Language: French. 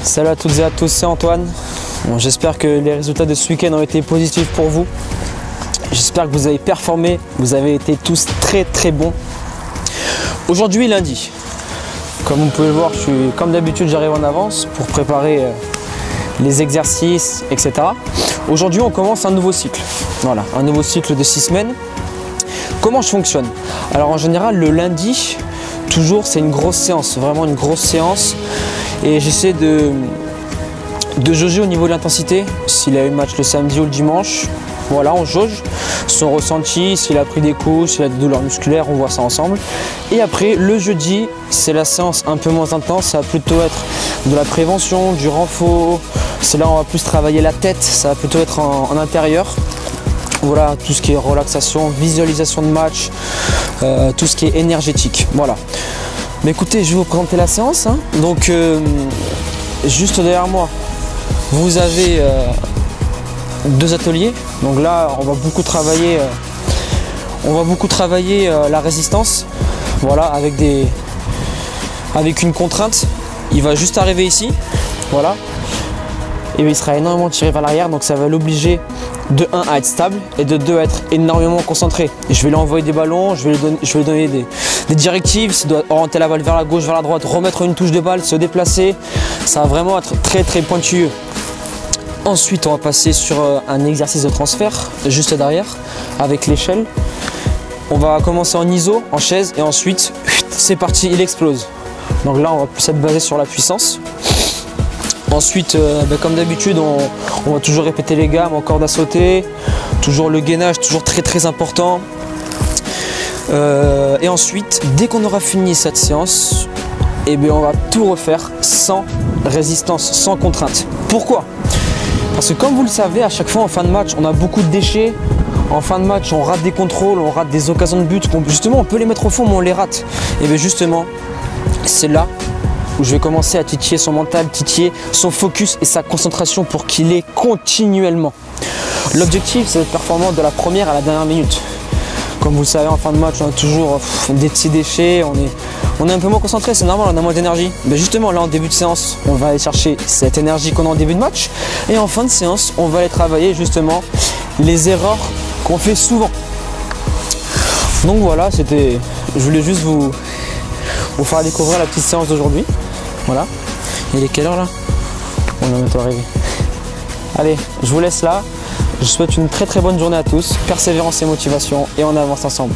Salut à toutes et à tous, c'est Antoine. Bon, j'espère que les résultats de ce week-end ont été positifs pour vous. J'espère que vous avez performé, vous avez été tous très bons. Aujourd'hui lundi, comme vous pouvez le voir, comme d'habitude j'arrive en avance pour préparer les exercices, etc. Aujourd'hui on commence un nouveau cycle. Voilà, un nouveau cycle de 6 semaines. Comment je fonctionne? Alors en général le lundi, toujours c'est une grosse séance, vraiment une grosse séance. Et j'essaie de jauger au niveau de l'intensité, s'il a eu match le samedi ou le dimanche. Voilà, on jauge son ressenti, s'il a pris des coups, s'il a des douleurs musculaires, on voit ça ensemble. Et après, le jeudi, c'est la séance un peu moins intense, ça va plutôt être de la prévention, du renfort. C'est là où on va plus travailler la tête, ça va plutôt être en intérieur. Voilà, tout ce qui est relaxation, visualisation de match, tout ce qui est énergétique. Voilà. Mais écoutez, je vais vous présenter la séance. Donc, juste derrière moi, vous avez deux ateliers. Donc là, on va beaucoup travailler, la résistance. Voilà, avec une contrainte. Il va juste arriver ici. Voilà. Et il sera énormément tiré vers l'arrière. Donc ça va l'obliger de 1 à être stable et de 2 à être énormément concentré. Et je vais lui envoyer des ballons, je vais lui donner des directives, s'il doit orienter la balle vers la gauche, vers la droite, remettre une touche de balle, se déplacer. Ça va vraiment être très pointilleux. Ensuite on va passer sur un exercice de transfert juste derrière avec l'échelle. On va commencer en iso, en chaise, et ensuite c'est parti, il explose. Donc là on va plus être basé sur la puissance. Ensuite, comme d'habitude, on va toujours répéter les gammes en corde à sauter, toujours le gainage, toujours très important. Et ensuite, dès qu'on aura fini cette séance, on va tout refaire sans résistance, sans contrainte. Pourquoi? Parce que comme vous le savez, à chaque fois en fin de match, on a beaucoup de déchets. En fin de match, on rate des contrôles, on rate des occasions de but. Justement, on peut les mettre au fond, mais on les rate. Et bien justement, c'est là où je vais commencer à titiller son mental, titiller son focus et sa concentration pour qu'il ait continuellement. L'objectif, c'est d'être performant de la première à la dernière minute. Comme vous le savez, en fin de match, on a toujours des petits déchets, on est un peu moins concentré, c'est normal, on a moins d'énergie. Mais justement, là, en début de séance, on va aller chercher cette énergie qu'on a en début de match. Et en fin de séance, on va aller travailler justement les erreurs qu'on fait souvent. Donc voilà, je voulais juste vous faire découvrir la petite séance d'aujourd'hui. Voilà. Il est quelle heure là? On va bientôt arriver. Allez, je vous laisse là. Je vous souhaite une très bonne journée à tous. Persévérance et motivation et on avance ensemble.